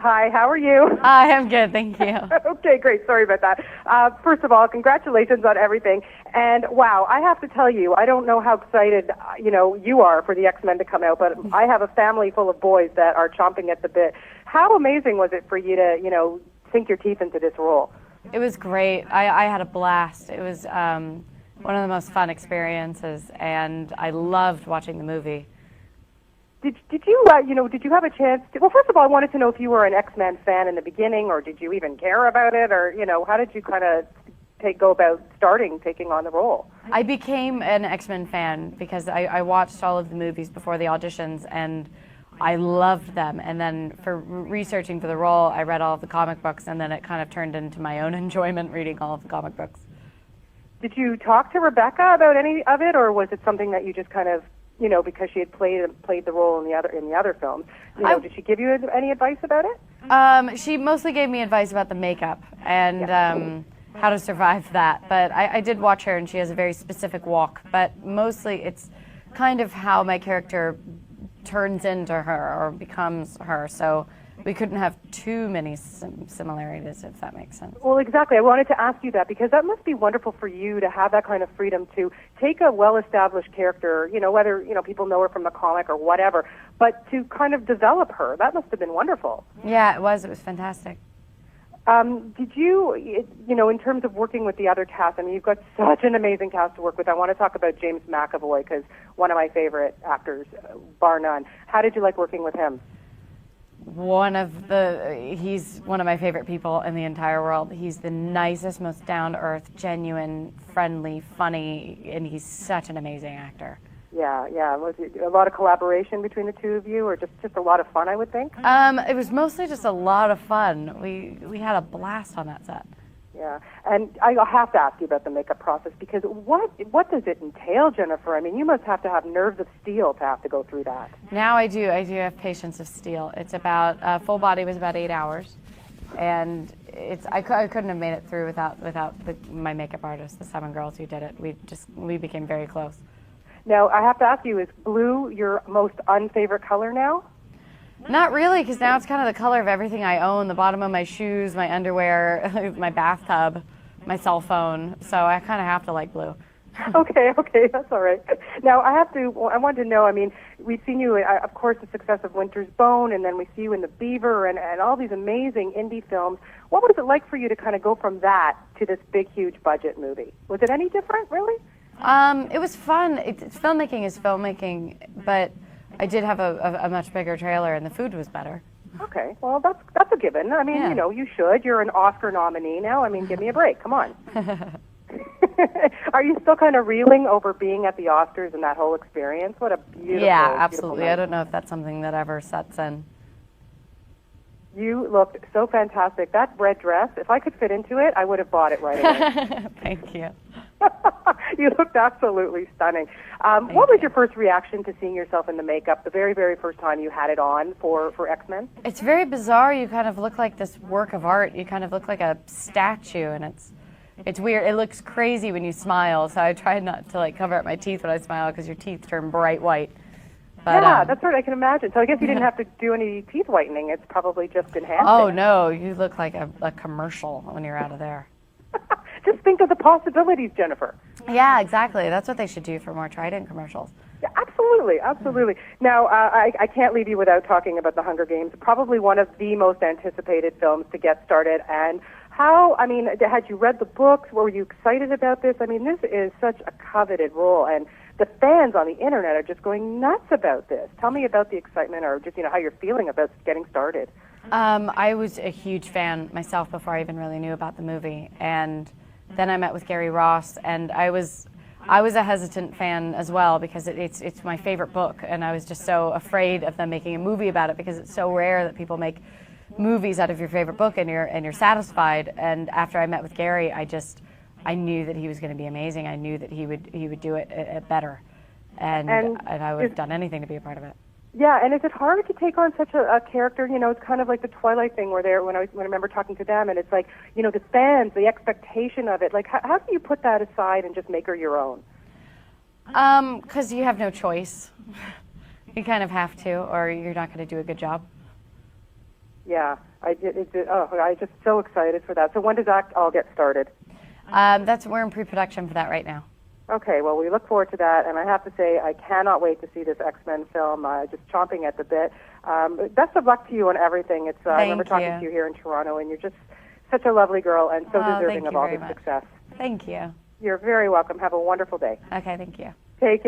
Hi, how are you? I am good, thank you. Okay, great. Sorry about that. First of all, congratulations on everything. And wow, I have to tell you, I don't know how excited you are for the X-Men to come out, but I have a family full of boys that are chomping at the bit. How amazing was it for you to, sink your teeth into this role? It was great. I had a blast. It was one of the most fun experiences, and I loved watching the movie. Did you have a chance to, well, first of all, I wanted to know if you were an X-Men fan in the beginning, or did you even care about it, or, how did you kind of go about taking on the role? I became an X-Men fan because I watched all of the movies before the auditions, and I loved them. And then for researching for the role, I read all of the comic books, and then it kind of turned into my own enjoyment reading all of the comic books. Did you talk to Rebecca about any of it, or was it something that you just kind of, because she had played the role in the other films, did she give you any advice about it? She mostly gave me advice about the makeup and how to survive that. But I did watch her, and she has a very specific walk. But mostly it's kind of how my character turns into her or becomes her. So we couldn't have too many similarities, if that makes sense. Well, exactly. I wanted to ask you that because that must be wonderful for you to have that kind of freedom to take a well-established character, whether, people know her from the comic or whatever, but to kind of develop her. That must have been wonderful. Yeah, it was. It was fantastic. Did you, in terms of working with the other cast, you've got such an amazing cast to work with. I want to talk about James McAvoy because one of my favorite actors, bar none. How did you like working with him? He's one of my favorite people in the entire world. He's the nicest, most down-to-earth, genuine, friendly, funny, and he's such an amazing actor. Yeah. Was it a lot of collaboration between the two of you, or just a lot of fun, I would think? It was mostly just a lot of fun. We had a blast on that set. Yeah, and I have to ask you about the makeup process because what does it entail, Jennifer? You must have to have nerves of steel to have to go through that. Now I do have patience of steel. It's about full body was about 8 hours, and I couldn't have made it through without my makeup artist, the 7 girls who did it. We became very close. Now I have to ask you: is blue your most unfavorite color now? Not really, because now it's kind of the color of everything I own, the bottom of my shoes, my underwear, my bathtub, my cell phone, so I kind of have to like blue. Okay, that's all right. Now, I wanted to know, we've seen you, of course, the success of Winter's Bone, and then we see you in The Beaver and all these amazing indie films. What was it like for you to kind of go from that to this big, huge budget movie? Was it any different, really? It was fun. Filmmaking is filmmaking, but I did have a much bigger trailer, and the food was better. Okay, well, that's a given. Yeah. You should. You're an Oscar nominee now. Give me a break. Come on. Are you still kind of reeling over being at the Oscars and that whole experience? What a beautiful, yeah, absolutely. Beautiful night. I don't know if that's something that ever sets in. You looked so fantastic. That red dress, if I could fit into it, I would have bought it right away. Thank you. You looked absolutely stunning. What was your first reaction to seeing yourself in the makeup the very, very first time you had it on for X-Men? It's very bizarre. You kind of look like this work of art. You kind of look like a statue, and it's weird. It looks crazy when you smile, so I tried not to cover up my teeth when I smile because your teeth turn bright white. But, yeah, that's what I can imagine. So I guess you didn't have to do any teeth whitening. It's probably just enhanced. Oh, no. You look like a commercial when you're out of there. Just think of the possibilities, Jennifer. Yeah, exactly. That's what they should do for more Trident commercials. Yeah, absolutely. Now, I can't leave you without talking about The Hunger Games, probably one of the most anticipated films to get started. And how, had you read the books? Were you excited about this? This is such a coveted role, and the fans on the internet are just going nuts about this. Tell me about the excitement, or just, how you're feeling about getting started. I was a huge fan myself before I even really knew about the movie, and then I met with Gary Ross, and I was a hesitant fan as well because it's my favorite book, and I was just so afraid of them making a movie about it because it's so rare that people make movies out of your favorite book and you're satisfied. And after I met with Gary, I knew that he was going to be amazing. I knew that he would do it better, and I would have done anything to be a part of it. Yeah, and is it hard to take on such a character? It's kind of like the Twilight thing where when I remember talking to them, and it's like, the fans, the expectation of it. Like, how do you put that aside and just make her your own? Because you have no choice. You kind of have to, or you're not going to do a good job. Yeah, I'm just so excited for that. So when does that all get started? We're in pre-production for that right now. Okay, well, we look forward to that, and I have to say, I cannot wait to see this X-Men film, just chomping at the bit. Best of luck to you on everything. I remember talking to you here in Toronto, and you're just such a lovely girl and so deserving of all the success. Thank you. You're very welcome. Have a wonderful day. Okay, thank you. Take care.